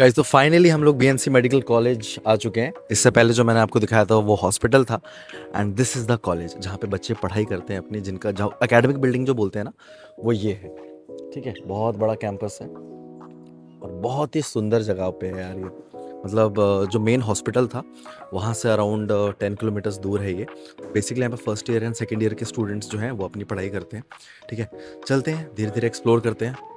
Guys तो finally हम लोग बीएनसी मेडिकल कॉलेज आ चुके हैं। इससे पहले जो मैंने आपको दिखाया था वो हॉस्पिटल था, and this is the college जहाँ पे बच्चे पढ़ाई करते हैं अपनी, जिनका जहाँ एकेडमिक बिल्डिंग जो बोलते हैं ना, वो ये है। ठीक है, बहुत बड़ा कैंपस है और बहुत ही सुंदर जगह पे है यार ये। मतलब जो मेन हॉस्पिटल था वहाँ से अराउंड 10 किलोमीटर्स दूर है ये। बेसिकली यहाँ पे first year and second year के स्टूडेंट्स जो हैं वो अपनी पढ़ाई करते हैं। ठीक है, चलते हैं धीरे धीरे एक्सप्लोर करते हैं।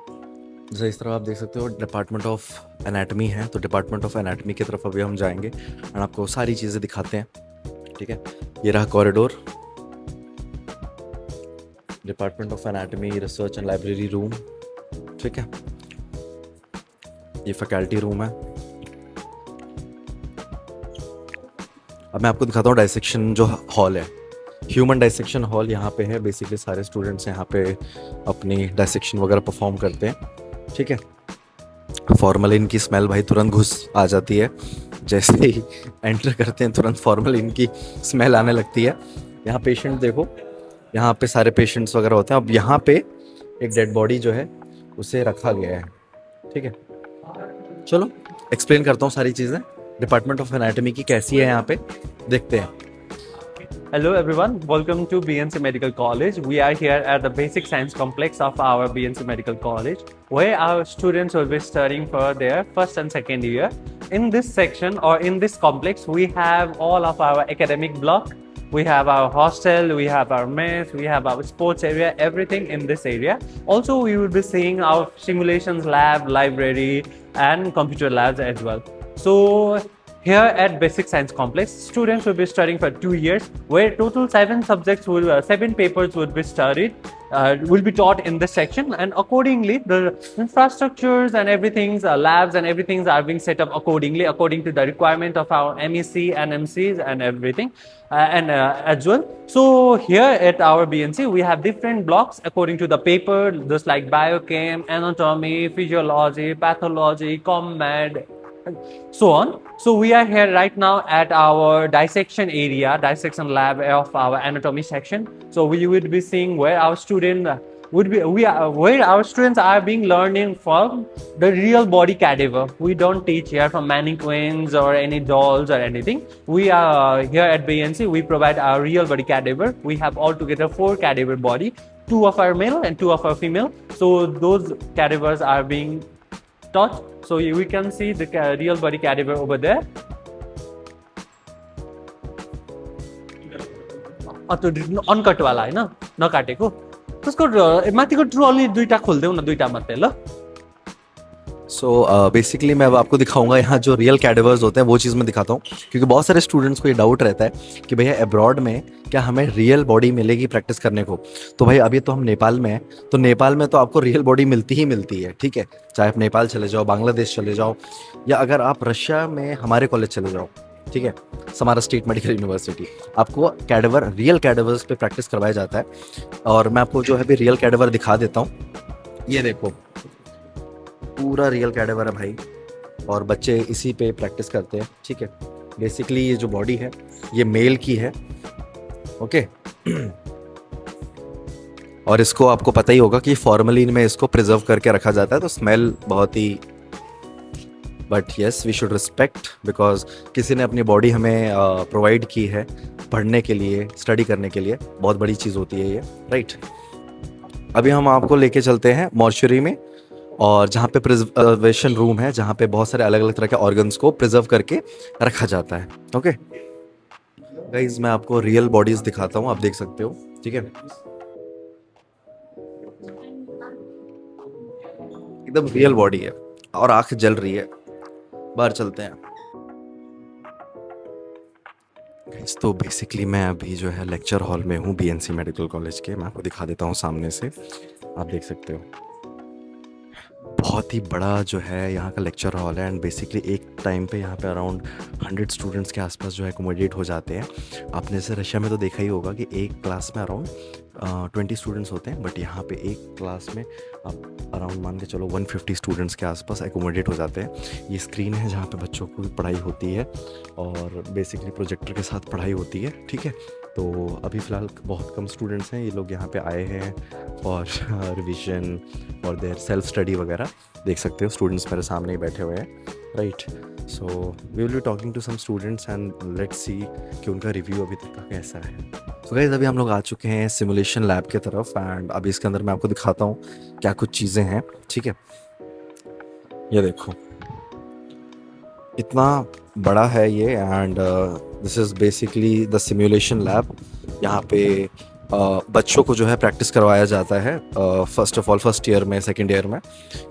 जैसे इस तरफ आप देख सकते हो डिपार्टमेंट ऑफ एनाटमी है, तो डिपार्टमेंट ऑफ एनाटमी की तरफ अभी हम जाएंगे एंड आपको सारी चीज़ें दिखाते हैं। ठीक है, ये रहा corridor, department of anatomy research and library room. ठीक है, ये फैकल्टी रूम है। अब मैं आपको दिखाता हूँ डाइसेक्शन जो हॉल है, ह्यूमन डाइसेक्शन हॉल यहाँ पे है। बेसिकली सारे स्टूडेंट्स यहाँ पे अपनी डाइसेक्शन वगैरह परफॉर्म करते हैं। ठीक है, फॉर्मलिन की स्मेल भाई तुरंत घुस आ जाती है, जैसे ही एंटर करते हैं तुरंत फॉर्मलिन की स्मेल आने लगती है। यहाँ पेशेंट देखो, यहाँ पे सारे पेशेंट्स वगैरह होते हैं। अब यहाँ पे एक डेड बॉडी जो है उसे रखा गया है। ठीक है, चलो एक्सप्लेन करता हूँ सारी चीज़ें डिपार्टमेंट ऑफ एनाटमी की कैसी है, यहाँ पे देखते हैं। Hello everyone, welcome to BNC Medical College. We are here at the Basic Science Complex of our BNC Medical College, where our students will be studying for their first and second year. In this section or in this complex, we have all of our academic block. We have our hostel, we have our mess, we have our sports area, everything in this area. Also, we will be seeing our simulations lab, library, and computer labs as well. So, here at Basic Science Complex, students will be studying for 2 years, where total 7 papers would be studied, will be taught in this section, and accordingly, the infrastructures and everything, labs and everything are being set up accordingly, according to the requirement of our MEC and MCs and everything, and as well. So here at our BNC, we have different blocks according to the paper, just like biochem, anatomy, physiology, pathology, commed, so on. So we are here right now at our dissection area, dissection lab of our anatomy section. So we would be seeing where our student where our students are being learning from the real body cadaver. We don't teach here from mannequins or any dolls or anything. We are here at BNC, we provide our real body cadaver. We have altogether 4 cadaver body, 2 of our male and 2 of our female. So those cadavers are being taught. So we can see the real body cadaver over there. तो uncut वाला है ना, नकाटेको त्यसको माथिको trolley दुईटा खोल्देऊ न, दुईटा मात्रै ल। सो बेसिकली मैं अब आपको दिखाऊंगा यहाँ जो रियल कैडेवर्स होते हैं वो चीज़ मैं दिखाता हूँ, क्योंकि बहुत सारे स्टूडेंट्स को ये डाउट रहता है कि भैया अब्रॉड में क्या हमें रियल बॉडी मिलेगी प्रैक्टिस करने को। तो भाई अभी तो हम नेपाल में हैं, तो नेपाल में तो आपको रियल बॉडी मिलती ही मिलती है। ठीक है, चाहे आप नेपाल चले जाओ, बांग्लादेश चले जाओ, या अगर आप रशिया में हमारे कॉलेज चले जाओ, ठीक है, समारा स्टेट मेडिकल यूनिवर्सिटी, आपको कैडेवर, रियल कैडेवर्स पे प्रैक्टिस करवाया जाता है। और मैं आपको जो है भी रियल कैडेवर दिखा देता हूँ। ये देखो, पूरा रियल कैडेवर है भाई, और बच्चे इसी पे प्रैक्टिस करते हैं। ठीक है, बेसिकली ये जो बॉडी है ये मेल की है। ओके, और इसको आपको पता ही होगा कि फॉर्मलिन में इसको प्रिजर्व करके रखा जाता है, तो स्मेल बहुत ही, but yes we should respect, because किसी ने अपनी बॉडी हमें प्रोवाइड की है पढ़ने के लिए, स्टडी करने के लिए। बहुत बड़ी चीज़ होती है ये, राइट। अभी हम आपको लेके चलते हैं मॉर्चरी में, और जहाँ पे प्रिजर्वेशन रूम है, जहाँ पे बहुत सारे अलग अलग तरह के ऑर्गन्स को प्रिजर्व करके रखा जाता है। ओके गाइज, मैं आपको रियल बॉडीज दिखाता हूँ, आप देख सकते हो। ठीक है, एकदम रियल बॉडी है और आंख जल रही है। बाहर चलते हैं। गाइज तो बेसिकली मैं अभी जो है लेक्चर हॉल में हूँ बीएनसी मेडिकल कॉलेज के। मैं आपको दिखा देता हूँ सामने से, आप देख सकते हो। बहुत ही बड़ा जो है यहाँ का लेक्चर हॉल है, एंड बेसिकली एक टाइम पे यहाँ पे अराउंड 100 स्टूडेंट्स के आसपास जो है एकोमोडेट हो जाते हैं। आपने जैसे रशिया में तो देखा ही होगा कि एक क्लास में अराउंड 20 स्टूडेंट्स होते हैं, बट यहाँ पे एक क्लास में आप अराउंड मान के चलो 150 स्टूडेंट्स के आसपास एकोमोडेट हो जाते हैं। ये स्क्रीन है जहाँ पे बच्चों को पढ़ाई होती है, और बेसिकली प्रोजेक्टर के साथ पढ़ाई होती है। ठीक है, तो अभी फ़िलहाल बहुत कम स्टूडेंट्स हैं, ये लोग यहाँ पे आए हैं और रिवीजन और देयर सेल्फ स्टडी वगैरह देख सकते हो, स्टूडेंट्स मेरे सामने ही बैठे हुए हैं, right. So we will be talking to some students and let's see कि उनका रिव्यू अभी तक का कैसा है। तो गाइस अभी हम लोग आ चुके हैं सिमुलेशन लैब की तरफ एंड अभी इसके अंदर मैं आपको दिखाता हूँ क्या कुछ चीज़ें हैं, ठीक है। ये देखो इतना बड़ा है ये and this is basically the simulation lab. यहाँ पे बच्चों को जो है प्रैक्टिस करवाया जाता है first of all first year में सेकंड ईयर में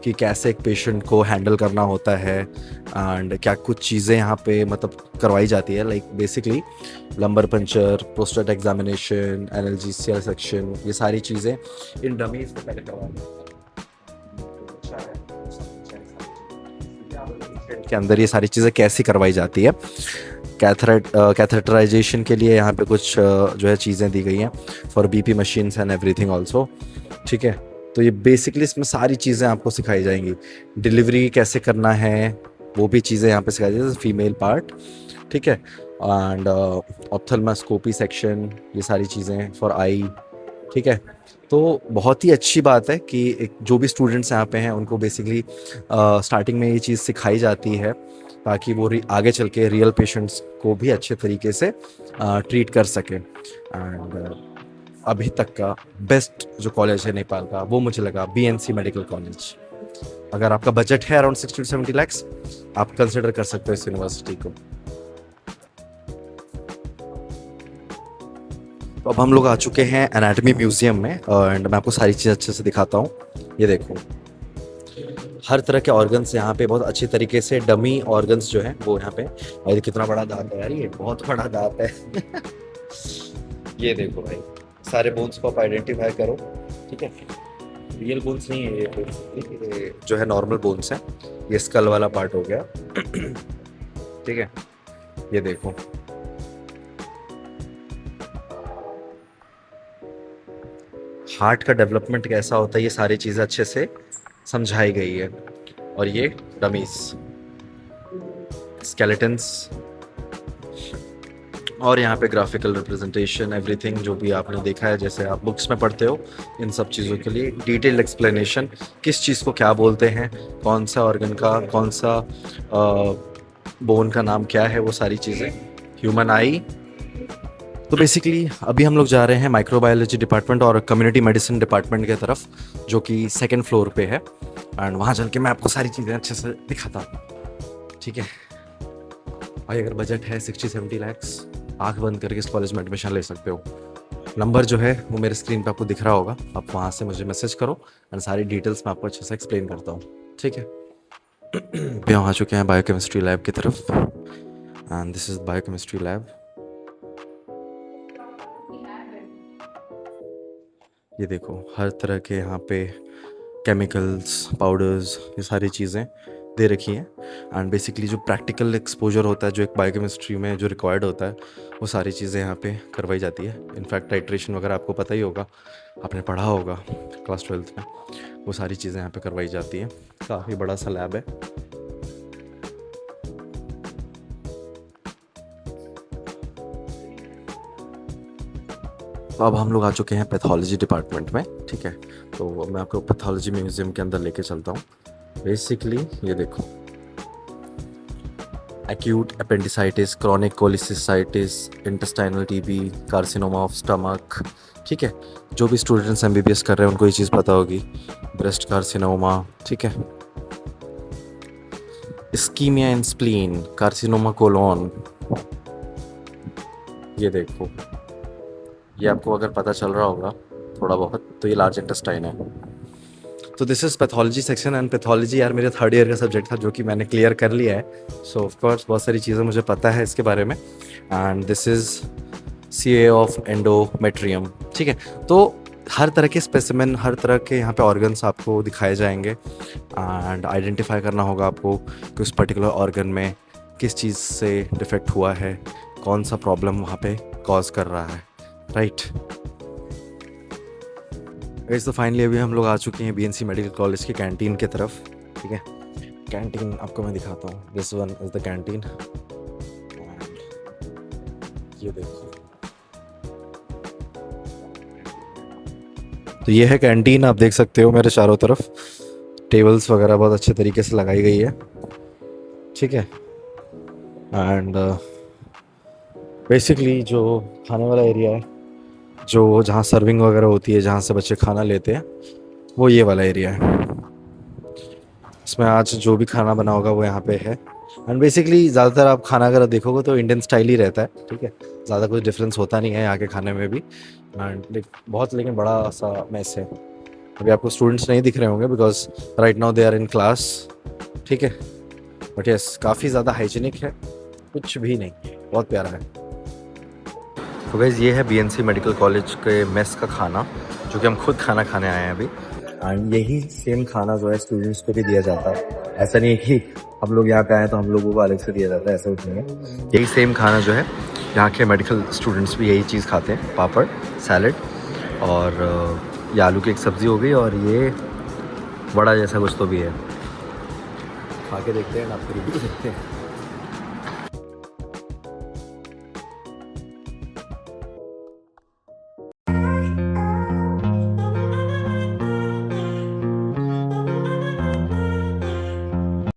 कि कैसे एक पेशेंट को हैंडल करना होता है एंड क्या कुछ चीज़ें यहाँ पे मतलब करवाई जाती है, like basically lumbar puncture, prostate examination, analgesia section, ये सारी चीज़ें इन डमीज में पहले करवाई के अंदर ये सारी चीज़ें कैसे करवाई जाती है। कैथेटराइजेशन के लिए यहाँ पे कुछ जो है चीज़ें दी गई हैं for BP machines and everything also, ठीक है। तो ये बेसिकली इसमें सारी चीज़ें आपको सिखाई जाएंगी। डिलीवरी कैसे करना है वो भी चीज़ें यहाँ पे सिखाई जाएगी, फीमेल पार्ट, ठीक है। एंड ऑप्थेल्मोस्कोपी सेक्शन, ये सारी चीज़ें फॉर आई, ठीक है। तो बहुत ही अच्छी बात है कि जो भी स्टूडेंट्स यहाँ पे हैं उनको बेसिकली स्टार्टिंग में ये चीज़ सिखाई जाती है ताकि वो आगे चल के रियल पेशेंट्स को भी अच्छे तरीके से ट्रीट कर सके। एंड अभी तक का बेस्ट जो कॉलेज है नेपाल का वो मुझे लगा बीएनसी मेडिकल कॉलेज। अगर आपका बजट है अराउंड 60 to 70 lakhs, आप कंसिडर कर सकते हो इस यूनिवर्सिटी को। तो अब हम लोग आ चुके हैं एनाटॉमी म्यूजियम में एंड मैं आपको सारी चीज़ अच्छे से दिखाता हूँ। ये देखो हर तरह के ऑर्गन्स यहाँ पे बहुत अच्छे तरीके से, डमी ऑर्गन्स जो हैं वो यहाँ पे, और कितना बड़ा दांत है यार, ये बहुत बड़ा दांत है ये देखो भाई सारे बोन्स को आप आइडेंटिफाई करो, ठीक है। रियल बोन्स नहीं है ये जो है नॉर्मल बोन्स हैं। ये स्कल वाला पार्ट हो गया ठीक है। ये देखो हार्ट का डेवलपमेंट कैसा होता है, ये सारी चीज़ें अच्छे से समझाई गई है। और ये डमीज, स्केलेटन्स, और यहाँ पे ग्राफिकल रिप्रेजेंटेशन, एवरीथिंग जो भी आपने देखा है जैसे आप बुक्स में पढ़ते हो, इन सब चीज़ों के लिए डिटेल्ड एक्सप्लेनेशन, किस चीज़ को क्या बोलते हैं, कौन सा ऑर्गन का कौन सा बोन का नाम क्या है, वो सारी चीज़ें, ह्यूमन आई। तो बेसिकली अभी हम लोग जा रहे हैं माइक्रोबायोलॉजी डिपार्टमेंट और कम्युनिटी मेडिसिन डिपार्टमेंट की तरफ, जो कि सेकंड फ्लोर पे है एंड वहाँ चल के मैं आपको सारी चीज़ें अच्छे से दिखाता हूँ, ठीक है। भाई अगर बजट है 60-70 lakhs, आँख बंद करके इस कॉलेज में एडमिशन ले सकते हो। नंबर जो है वो मेरे स्क्रीन पे आपको दिख रहा होगा, आप वहाँ से मुझे मैसेज करो एंड सारी डिटेल्स मैं आपको अच्छे से एक्सप्लेन करता हूँ, ठीक है। अभी हम आ चुके हैं बायोकेमिस्ट्री लैब की तरफ and this is biochemistry lab. ये देखो हर तरह के यहाँ पे केमिकल्स, पाउडर्स, ये सारी चीज़ें दे रखी हैं एंड बेसिकली जो प्रैक्टिकल एक्सपोजर होता है जो एक बायोकेमिस्ट्री में जो रिक्वायर्ड होता है वो सारी चीज़ें यहाँ पे करवाई जाती है। इनफैक्ट टाइट्रेशन वगैरह आपको पता ही होगा, आपने पढ़ा होगा क्लास 12th में, वो सारी चीज़ें यहाँ पे करवाई जाती हैं। काफ़ी बड़ा सा लैब है। तो अब हम लोग आ चुके हैं पैथोलॉजी डिपार्टमेंट में, ठीक है। तो मैं आपको पैथोलॉजी म्यूजियम के अंदर लेके चलता हूँ। बेसिकली ये देखो acute appendicitis, chronic cholecystitis, intestinal TB, carcinoma of stomach, ठीक है। जो भी स्टूडेंट्स एमबीबीएस कर रहे हैं उनको ये चीज़ पता होगी, ब्रेस्ट कार्सिनोमा, ठीक है। इस्कीमिया इन स्प्लीन, कार्सिनोमा कोलोन, ये देखो, ये आपको अगर पता चल रहा होगा थोड़ा बहुत तो ये लार्ज इंटेस्टाइन है। तो this is pathology section and pathology यार मेरे थर्ड ईयर का सब्जेक्ट था जो कि मैंने क्लियर कर लिया है। सो ऑफ कोर्स बहुत सारी चीज़ें मुझे पता है इसके बारे में। And this is CA of endometrium, ठीक है। तो हर तरह के स्पेसिमेन, हर तरह के यहाँ पे ऑर्गन्स आपको दिखाए जाएंगे एंड आइडेंटिफाई करना होगा आपको कि उस पर्टिकुलर ऑर्गन में किस चीज़ से डिफेक्ट हुआ है, कौन सा प्रॉब्लम वहाँ पे कॉज कर रहा है, राइट। तो फाइनली अभी हम लोग आ चुके हैं बीएनसी मेडिकल कॉलेज की कैंटीन की तरफ, ठीक है। कैंटीन आपको मैं दिखाता हूँ, this one is the canteen. ये देखो तो ये है कैंटीन, आप देख सकते हो मेरे चारों तरफ टेबल्स वगैरह बहुत अच्छे तरीके से लगाई गई है, ठीक है। एंड बेसिकली जो खाने वाला एरिया है, जो जहाँ सर्विंग वगैरह होती है, जहाँ से बच्चे खाना लेते हैं, वो ये वाला एरिया है। इसमें आज जो भी खाना बना होगा वो यहाँ पे है। एंड बेसिकली ज़्यादातर आप खाना अगर देखोगे तो इंडियन स्टाइल ही रहता है, ठीक है। ज़्यादा कुछ डिफरेंस होता नहीं है यहाँ के खाने में भी। एंड बहुत लेकिन बड़ा सा मैस है। अभी आपको स्टूडेंट्स नहीं दिख रहे होंगे because right now they are in class, ठीक है। बट यस, काफ़ी ज़्यादा हाइजीनिक है, कुछ भी नहीं, बहुत प्यारा है। तो गाइस ये है बीएनसी मेडिकल कॉलेज के मेस का खाना, जो कि हम खुद खाना खाने आए हैं अभी। एंड यही सेम खाना जो है स्टूडेंट्स को भी दिया जाता है। ऐसा नहीं है कि हम लोग यहाँ पे आए तो हम लोगों को अलग से दिया जाता है, ऐसा कुछ नहीं है। यही सेम खाना जो है यहाँ के मेडिकल स्टूडेंट्स भी यही चीज़ खाते हैं, पापड़, सैलड और ये आलू की एक सब्ज़ी हो गई, और ये बड़ा जैसा कुछ तो भी है। खा के देखते हैं, आपको रिव्यू देखते हैं।